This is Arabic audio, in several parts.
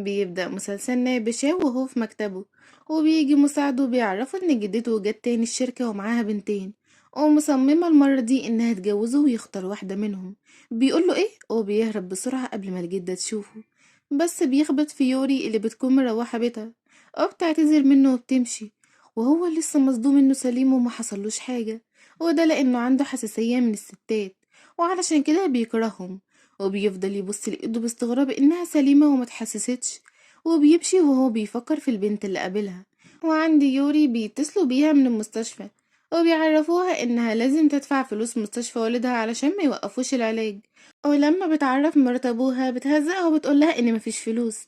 بيبدأ مسلسل نابشة وهو في مكتبه، وبيجي مساعده بيعرفه إن جدته جت تاني الشركة ومعاها بنتين، ومصممة المرة دي إنها تجوزه ويختار واحدة منهم. بيقوله إيه وبيهرب بسرعة قبل ما الجدة تشوفه، بس بيخبط في يوري اللي بتكون مروحة بيتها، وبتعتذر منه وبتمشي، وهو لسه مصدوم إنه سليم وما حصلوش حاجة، وده لأنه عنده حساسية من الستات، وعلشان كده بيكرههم. وبيفضل يبص لإيده باستغراب إنها سليمة ومتحسستش، وبيمشي وهو بيفكر في البنت اللي قابلها. وعند يوري بيتصلوا بيها من المستشفى، وبيعرفوها إنها لازم تدفع فلوس مستشفى والدها علشان ما يوقفوش العلاج. ولما بتعرف مرات أبوها بتهزقها وبتقولها إن مفيش فلوس،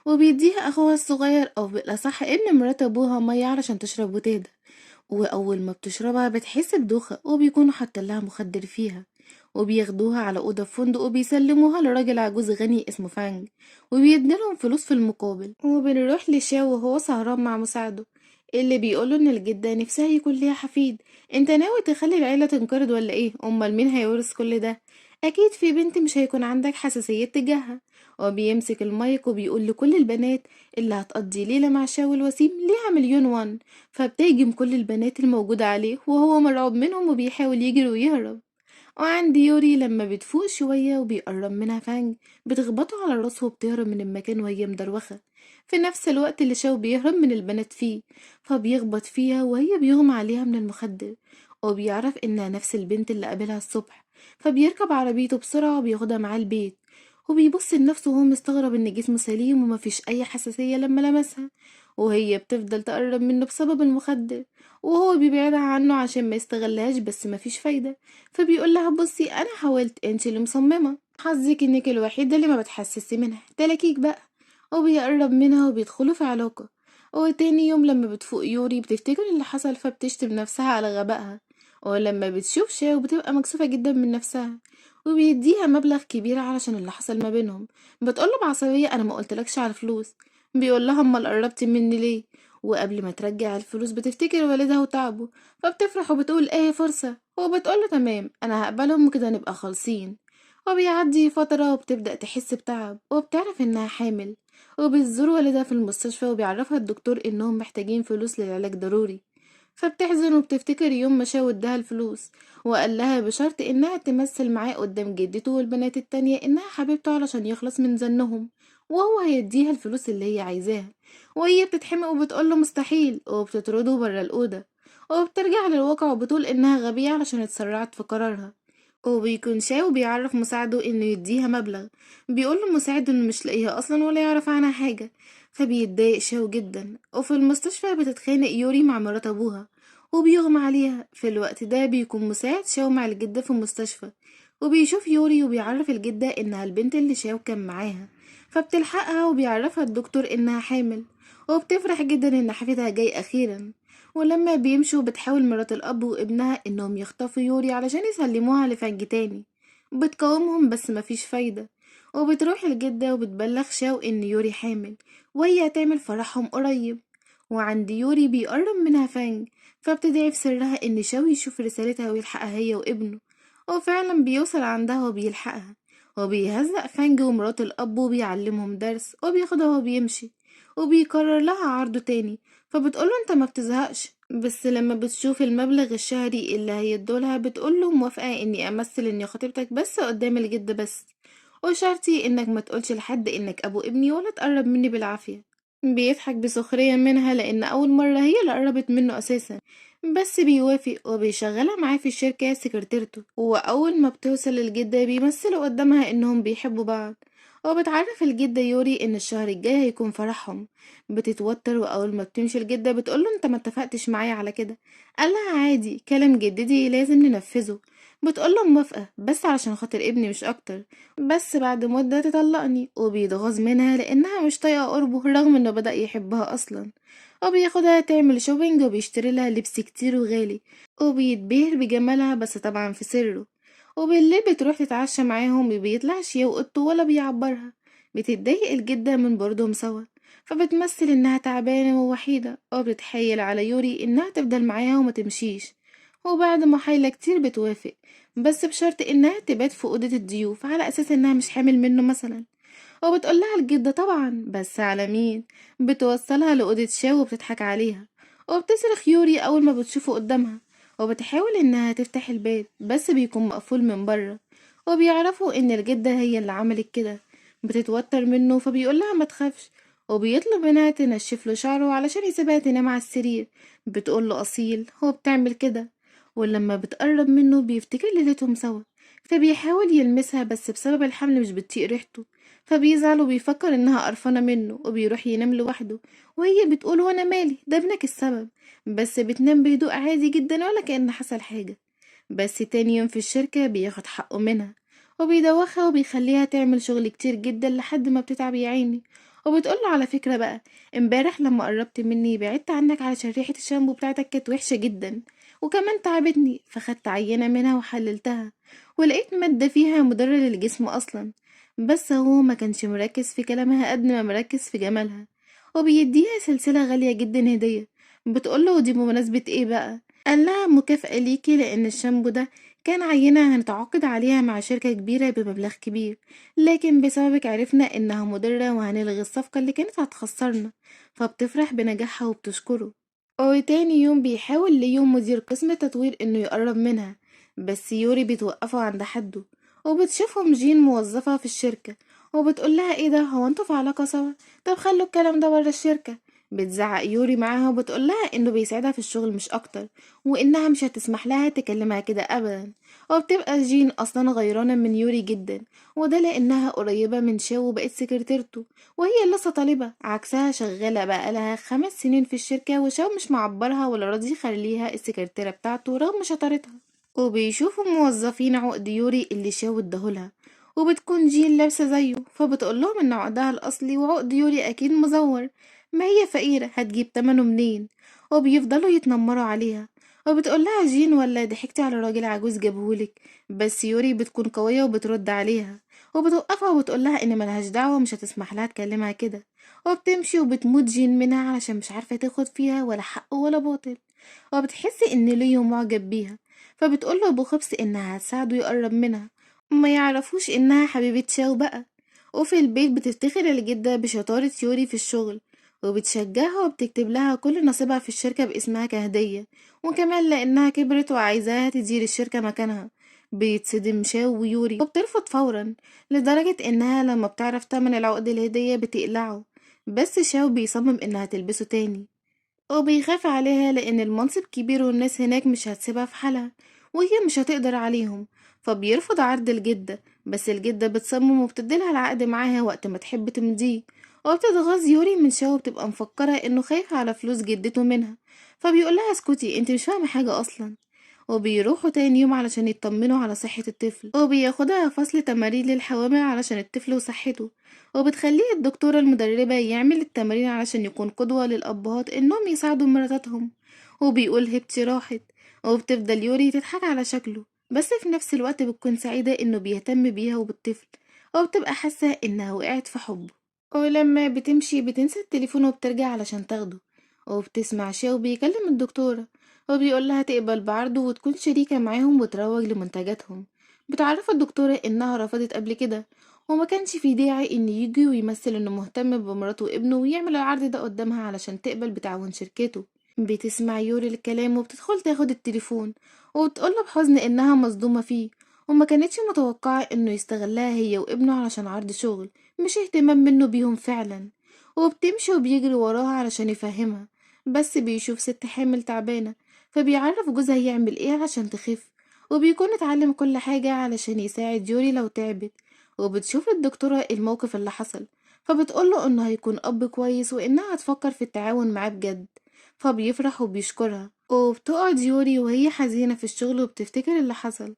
وبيديها أخوها الصغير أو بالأصح ابن مرات أبوها مية علشان تشرب وتهدى. وأول ما بتشربها بتحس بدوخة وبيكونوا حاطلها مخدر فيها، وبياخدوها على أوضة في فندق وبيسلموها لراجل عجوز غني اسمه فانج، وبيديلهم فلوس في المقابل. وبنروح لشاو وهو سهران مع مساعده اللي بيقوله ان الجدة نفسها يكون ليها حفيد. انت ناوي تخلي العيلة تنقرض ولا ايه؟ امال مين هيورث كل ده؟ اكيد في بنت مش هيكون عندك حساسية تجاهها. وبيمسك المايك وبيقول لكل البنات اللي هتقضي ليلة مع شاو الوسيم ليها مليون وان. فبتهجم كل البنات الموجودة عليه وهو مرعوب منهم وبيحاول يجري ويهرب. وعند يوري لما بتفوق شوية وبيقرب منها فانج بتخبطه على راسه وبتهرب من المكان وهي مدروخة في نفس الوقت اللي شاو بيهرب من البنات فيه. فبيخبط فيها وهي بيغمى عليها من المخدر، وبيعرف انها نفس البنت اللي قابلها الصبح. فبيركب عربيته بسرعة وبياخدها معاه البيت، وبيبص لنفسه وهو مستغرب ان جسمه سليم ومفيش اي حساسية لما لمسها، وهي بتفضل تقرب منه بسبب المخدر، وهو بيبعدها عنه عشان ما يستغلهاش بس مفيش فايدة. فبيقول لها بصي انا حاولت، انت اللي مصممة، حظك انك الوحيدة اللي ما بتحسسي منها، تلاكيك بقى. وبيقرب منها وبيدخلوا في علاقة. وتاني يوم لما بتفوق يوري بتفتكر اللي حصل فبتشتم نفسها على غبائها. ولما بتشوف شاو بتبقى مكسوفة جدا من نفسها، وبيديها مبلغ كبير علشان اللي حصل ما بينهم. بتقوله بعصبية انا ما قلتلكش على الفلوس. بيقول لها امال قربتي مني ليه؟ وقبل ما ترجع الفلوس بتفتكر والدها وتعبه، فبتفرح وبتقول ايه فرصة، وبتقوله تمام انا هقبلهم وكده نبقى خالصين. وبيعدي فترة وبتبدأ تحس بتعب وبتعرف انها حامل، وبتزور والدها في المستشفى وبيعرفها الدكتور انهم محتاجين فلوس للعلاج ضروري. فبتحزن وبتفتكر يوم ما شاو اداها الفلوس وقال لها بشرط انها تمثل معاه قدام جدته والبنات التانية انها حبيبته علشان يخلص من زنهم، وهو هيديها الفلوس اللي هي عايزاها. وهي بتتحمق وبتقوله مستحيل وبتطرده برا الأوضة، وبترجع للواقع وبتقول انها غبية علشان اتسرعت في قرارها. وبيكون شاو بيعرف مساعده انه يديها مبلغ، بيقول له مساعد انه مش لاقيها اصلا ولا يعرف عنها حاجة. فبيتضايق شاو جدا. وفي المستشفى بتتخانق يوري مع مرات ابوها وبيغمى عليها. في الوقت ده بيكون مساعد شاو مع الجدة في المستشفى، وبيشوف يوري وبيعرف الجدة انها البنت اللي شاو كان معاها. فبتلحقها وبيعرفها الدكتور انها حامل، وبتفرح جدا ان حفيدها جاي اخيرا. ولما بيمشوا بتحاول مرات الأب وابنها إنهم يخطفوا يوري علشان يسلموها لفنج تاني. بتقاومهم بس مفيش فايدة، وبتروح الجدة وبتبلغ شاو إن يوري حامل وهي هتعمل فرحهم قريب. وعند يوري بيقرب منها فانج، فبتدعي في سرها إن شاو يشوف رسالتها ويلحقها هي وابنه. وفعلا بيوصل عندها وبيلحقها، وبيهزق فانج ومرات الأب وبيعلمهم درس وبياخدها وبيمشي. وبيكرر لها عرضه تاني، فبتقوله انت ما بتزهقش. بس لما بتشوف المبلغ الشهري اللي هيدولها بتقوله موافقة اني امثل اني خطيبتك بس قدام الجد بس، وشرطي انك ما تقولش لحد انك ابو ابني ولا تقرب مني بالعافية. بيضحك بسخرية منها لان اول مرة هي اللي قربت منه اساسا، بس بيوافق وبيشغلها معاه في الشركة سكرتيرته. واول ما بتوصل للجدة بيمثلوا قدامها انهم بيحبوا بعض، وبتعرف الجدة يوري ان الشهر الجاي هيكون فرحهم. بتتوتر واول ما بتمشي الجدة بتقوله انت ما اتفقتش معايا على كده. قالها عادي، كلام جدتي لازم ننفذه. بتقوله موافقة بس علشان خاطر ابني مش اكتر. بس بعد مدة تطلقني، وبيتغاظ منها لانها مش طايقة قربه رغم انه بدأ يحبها اصلا. وبياخدها تعمل شوبينج وبيشتري لها لبس كتير وغالي، وبيتبهر بجمالها بس طبعا في سره. وبالليل بتروح تتعشى معاهم وبيطلعش يوقته ولا بيعبرها. بتتضايق الجدة من برضهم سوا، فبتمثل انها تعبانة ووحيدة وبتتحايل على يوري انها تفضل معاها وما تمشيش. وبعد محايلة كتير بتوافق، بس بشرط انها تبات في اوضة الضيوف على اساس انها مش حامل منه مثلا. وبتقولها الجدة طبعا، بس على مين؟ بتوصلها لأوضة شاو وبتضحك عليها، وبتصرخ يوري أول ما بتشوفه قدامها، وبتحاول إنها تفتح الباب بس بيكون مقفول من بره، وبيعرفوا إن الجدة هي اللي عملت كده. بتتوتر منه فبيقولها ما تخافش، وبيطلب منها تنشف له شعره علشان يسيبها تنام على السرير. بتقوله أصيل، هو بتعمل كده. ولما بتقرب منه بيفتكر ليلتهم سوا، فبيحاول يلمسها بس بسبب الحمل مش بتطيق ريحته، فبيزعل وبيفكر انها قرفانة منه وبيروح ينام لوحده. وهي بتقول وانا مالي، ده ابنك السبب. بس بتنام بهدوء عادي جدا ولا كأن حصل حاجة. بس تاني يوم في الشركة بياخد حقه منها، وبيدوخها وبيخليها تعمل شغل كتير جدا لحد ما بتتعب يا عيني. وبتقوله على فكرة بقى، امبارح لما قربت مني بعدت عنك علشان ريحة الشامبو بتاعتك كانت وحشة جدا، وكمان تعبتني، فخدت عينة منها وحللتها، ولقيت مادة فيها مضرة للجسم أصلا. بس هو ما كانش مركز في كلامها قد ما مركز في جمالها، وبيديها سلسلة غالية جدا هدية. بتقوله دي بمناسبة ايه بقى؟ قال لها مكافأة ليكي لأن الشامبو ده كان عينة هنتعاقد عليها مع شركة كبيرة بمبلغ كبير، لكن بسببك عرفنا إنها مضرة وهنلغي الصفقة اللي كانت هتخسرنا. فبتفرح بنجاحها وبتشكره. وتاني يوم بيحاول ليوم مدير قسم التطوير إنه يقرب منها، بس يوري بتوقفه عند حده. وبتشوفهم جين موظفة في الشركة، وبتقولها ايه ده، هو انتوا في علاقة سوا؟ طب خلوا الكلام ده برا الشركة. بتزعق يوري معاها وبتقولها انه بيساعدها في الشغل مش اكتر، وانها مش هتسمح لها تكلمها كده ابدا. وبتبقى جين اصلا غيرانة من يوري جدا، وده لانها قريبة من شاو وبقت سكرتيرته، وهي لسه طالبة عكسها شغالة بقالها 5 سنين في الشركة، وشاو مش معبرها ولا راضي يخليها السكرتيرة بتاعته رغم شطارتها. وبيشوفوا موظفين عقد يوري اللي شاو اداهولها، وبتكون جين لابسة زيه، فبتقولهم ان عقدها الاصلي وعقد يوري اكيد مزور، ما هي فقيرة هتجيب تمنه منين. وبيفضلوا يتنمروا عليها، وبتقولها جين ولا ضحكتي على راجل عجوز جابهولك. بس يوري بتكون قوية وبترد عليها، وبتوقفها وبتقولها ان ملهاش دعوة، مش هتسمح لها تكلمها كده. وبتمشي وبتموت جين منها علشان مش عارفة تاخد فيها ولا حق ولا باطل. وبتحس ان ليو معجب بيها، فبتقوله بخبث انها هتساعده يقرب منها، وما يعرفوش انها حبيبة شاو بقى. وفي البيت بتفتخر الجدة بشطارة يوري في الشغل، وبتشجعها وبتكتب لها كل نصيبها في الشركة باسمها كهدية، وكمان لأنها كبرت وعايزاها تدير الشركة مكانها. بيتصدم شاو ويوري وبترفض فورا، لدرجة إنها لما بتعرف تمن العقد الهدية بتقلعه. بس شاو بيصمم إنها تلبسه تاني، وبيخاف عليها لأن المنصب كبير والناس هناك مش هتسيبها في حالها، وهي مش هتقدر عليهم. فبيرفض عرض الجدة، بس الجدة بتصمم وبتديلها العقد معاها وقت ما تحب تمضيه. وبتتغاظ يوري من شاو وبتبقى مفكرة انه خايف على فلوس جدته منها، فبيقولها اسكتي انت مش فاهمة حاجة اصلا. وبيروحوا تاني يوم علشان يطمنوا على صحة الطفل، وبياخدها فصل تمارين للحوامل علشان الطفل وصحته، وبتخليه الدكتورة المدربة يعمل التمارين علشان يكون قدوة للأبهات إنهم يساعدوا مراتاتهم. وبيقول هبتي راحت. وبتفضل يوري تضحك على شكله، بس في نفس الوقت بتكون سعيدة إنه بيهتم بيها وبالطفل، وبتبقى حاسة إنها وقعت في حبه. ولما بتمشي بتنسى التليفون وبترجع علشان تاخده، وبتسمع شاو بيكلم الدكتورة، وبيقولها تقبل بعرضه وتكون شريكة معاهم وتروج لمنتجاتهم. بتعرف الدكتورة إنها رفضت قبل كده، وما كانش في داعي إن يجي ويمثل إنه مهتم بمراته وابنه ويعمل العرض ده قدامها علشان تقبل بتعاون شركته. بتسمع يوري الكلام وبتدخل تاخد التليفون، وتقوله بحزن إنها مصدومة فيه، وما كانتش متوقعة إنه يستغلها هي وابنه علشان عرض شغل مش اهتمام منه بيهم فعلا. وبتمشي وبيجري وراها علشان يفهمها، بس بيشوف ست حامل تعبانة، فبيعرف جوزها يعمل ايه عشان تخف، وبيكون اتعلم كل حاجة علشان يساعد يوري لو تعبت. وبتشوف الدكتورة الموقف اللي حصل، فبتقوله انه هيكون اب كويس وانها هتفكر في التعاون معاه بجد. فبيفرح وبيشكرها، وبتقعد يوري وهي حزينة في الشغل وبتفتكر اللي حصل،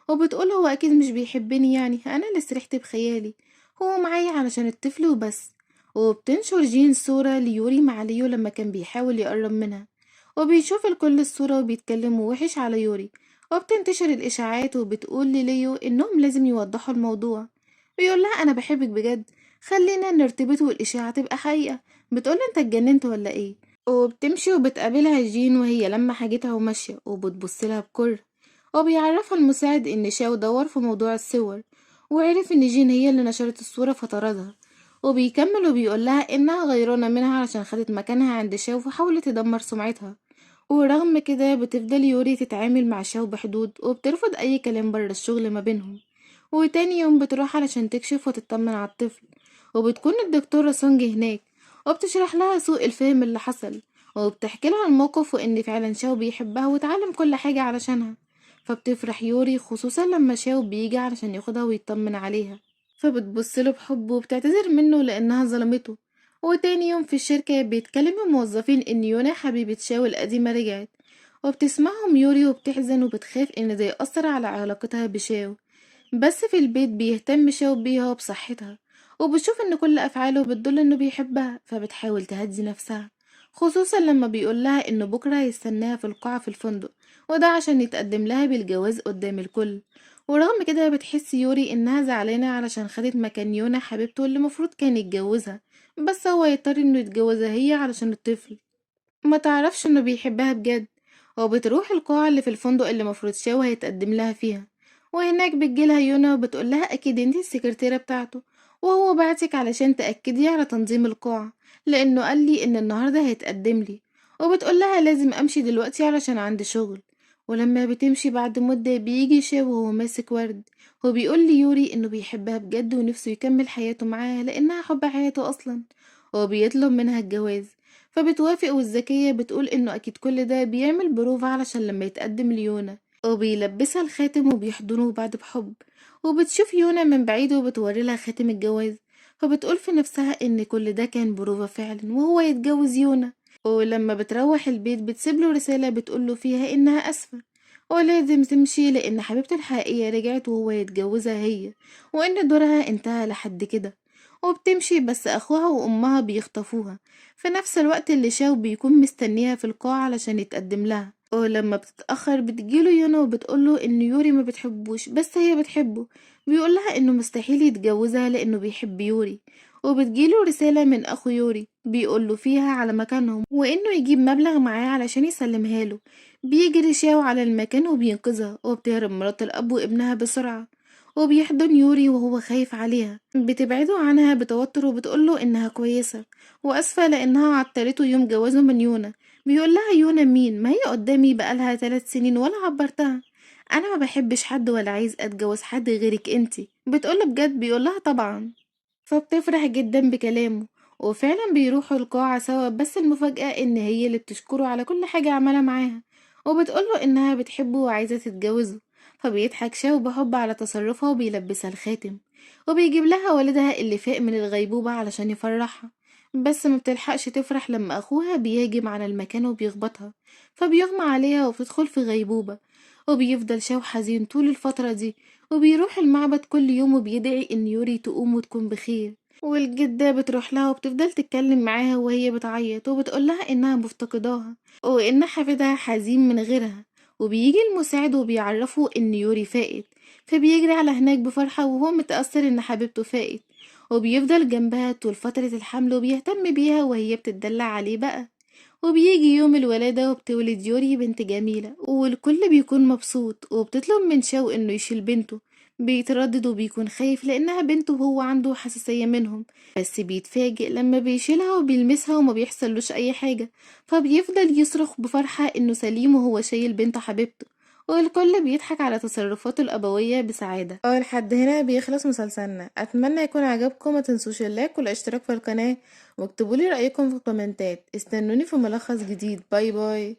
وبتقول هو اكيد مش بيحبني، يعني انا اللي سرحت بخيالي، هو معايا علشان الطفل وبس. وبتنشر جين صورة ليوري مع ليو لما كان بيحاول يقرب منها، وبيشوف الكل الصورة وبيتكلموا وحش على يوري. وبتنتشر الإشاعات وبتقول لليو إنهم لازم يوضحوا الموضوع. بيقولها أنا بحبك بجد، خلينا نرتبط والإشاعة تبقى حقيقة. بتقول أنت اتجننت ولا إيه؟ وبتمشي وبتقابلها جين وهي لما حاجتها وماشية وبتبصلها بكره. وبيعرفها المساعد إن شاو دور في موضوع الصور، وعرف إن جين هي اللي نشرت الصورة فطردها. وبيكمل وبيقولها إنها غيرانة منها علشان خدت مكانها عند شاو وحاولت تدمر سمعتها. ورغم كده بتفضل يوري تتعامل مع شاو بحدود وبترفض أي كلام بره الشغل ما بينهم. وتاني يوم بتروح علشان تكشف وتطمن على الطفل، وبتكون الدكتورة سونج هناك وبتشرح لها سوء الفهم اللي حصل، وبتحكي لها الموقف وإن فعلا شاو بيحبها وتعلم كل حاجة علشانها. فبتفرح يوري خصوصا لما شاو بيجي علشان ياخدها ويطمن عليها، فبتبصله بحب وبتعتذر منه لأنها ظلمته. وتاني يوم في الشركة بيتكلم الموظفين إن يونا حبيبة شاو القديمة رجعت، وبتسمعهم يوري وبتحزن وبتخاف إن ده يأثر على علاقتها بشاو. بس في البيت بيهتم شاو بيها وبصحتها، وبتشوف إن كل أفعاله بتدل إنه بيحبها، فبتحاول تهدي نفسها، خصوصا لما بيقولها إنه بكرة هيستناها في القاعة في الفندق، وده عشان يتقدم لها بالجواز قدام الكل. ورغم كده بتحس يوري إنها زعلانة علشان خدت مكان يونا حبيبته اللي مفروض كان يتجوزها، بس هو يضطر إنه يتجوزها هي علشان الطفل. ما تعرفش إنه بيحبها بجد. وبتروح القاعة اللي في الفندق اللي مفروض شاو هيتقدم لها فيها، وهناك بتجيلها يونا وبتقولها أكيد انتي السكرتيرة بتاعته، وهو بعتك علشان تأكدي على تنظيم القاعة، لأنه قالي إن النهاردة هيتقدم لي. وبتقولها لازم أمشي دلوقتي علشان عندي شغل. ولما بتمشي بعد مدة بيجي شاو وهو ماسك ورد، وبيقول ليوري إنه بيحبها بجد ونفسه يكمل حياته معاها لأنها حب حياته أصلا، وبيطلب منها الجواز. فبتوافق، والذكية بتقول إنه أكيد كل ده بيعمل بروفا علشان لما يتقدم ليونا، وبيلبسها الخاتم وبيحضنوا بعض بحب. وبتشوف يونا من بعيد وبتوري لها خاتم الجواز، فبتقول في نفسها إن كل ده كان بروفا فعلا وهو يتجوز يونا. ولما بتروح البيت بتسيبله رسالة بتقوله فيها إنها أسفة ولازم تمشي لأن حبيبته الحقيقية رجعت وهو يتجوزها هي، وإن دورها انتهى لحد كده. وبتمشي بس أخوها وأمها بيخطفوها في نفس الوقت اللي شاو بيكون مستنيها في القاعة علشان يتقدم لها. ولما بتتأخر بتجيله يونا وبتقوله إن يوري ما بتحبوش بس هي بتحبه، بيقولها إنه مستحيل يتجوزها لأنه بيحب يوري. وبتجيله رسالة من أخو يوري بيقوله فيها على مكانهم وإنه يجيب مبلغ معاه علشان يسلمها له. بيجري شاو على المكان وبينقذها، وبتهرب مرات الأب وابنها بسرعة، وبيحضن يوري وهو خايف عليها. بتبعده عنها بتوتر وبتقوله إنها كويسة وأسفة لأنها عطلته يوم جوازه من يونا. بيقولها يونا مين؟ ما هي قدامي بقالها 3 سنين ولا عبرتها. أنا ما بحبش حد ولا عايز أتجوز حد غيرك انتي. بتقوله بجد؟ بيقولها طبعا. فبتفرح جدا بكلامه، وفعلا بيروحوا القاعة سوا، بس المفاجأة إن هي اللي بتشكره على كل حاجة عملها معاها، وبتقوله إنها بتحبه وعايزة تتجوزه. فبيضحك شاو بحب على تصرفها وبيلبسها الخاتم، وبيجيب لها والدها اللي فاق من الغيبوبة علشان يفرحها. بس ما بتلحقش تفرح لما أخوها بيهاجم على المكان وبيخبطها، فبيغمى عليها وبتدخل في غيبوبة. وبيفضل شاو حزين طول الفترة دي، وبيروح المعبد كل يوم وبيدعي إن يوري تقوم وتكون بخير. والجدة بتروح لها وبتفضل تتكلم معاها وهي بتعيط وبتقولها إنها مفتقداها وإن حفيدها حزين من غيرها. وبيجي المساعد وبيعرفه إن يوري فائت، فبيجري على هناك بفرحة وهو متأثر إن حبيبته فائت، وبيفضل جنبها طول فترة الحمل وبيهتم بيها وهي بتدلع عليه بقى. وبيجي يوم الولادة وبتولد يوري بنت جميلة والكل بيكون مبسوط، وبتطلب من شاو إنه يشيل بنته. بيتردد وبيكون خايف لأنها بنته وهو عنده حساسية منهم، بس بيتفاجئ لما بيشيلها وبيلمسها وما بيحصلوش أي حاجة. فبيفضل يصرخ بفرحة إنه سليم وهو شايل بنت حبيبته، والكل بيضحك على تصرفاته الأبوية بسعادة. لحد هنا بيخلص مسلسلنا. أتمنى يكون عجبكم، ما تنسوش اللايك والاشتراك في القناة، واكتبولي رأيكم في الكومنتات. استنوني في ملخص جديد. باي باي.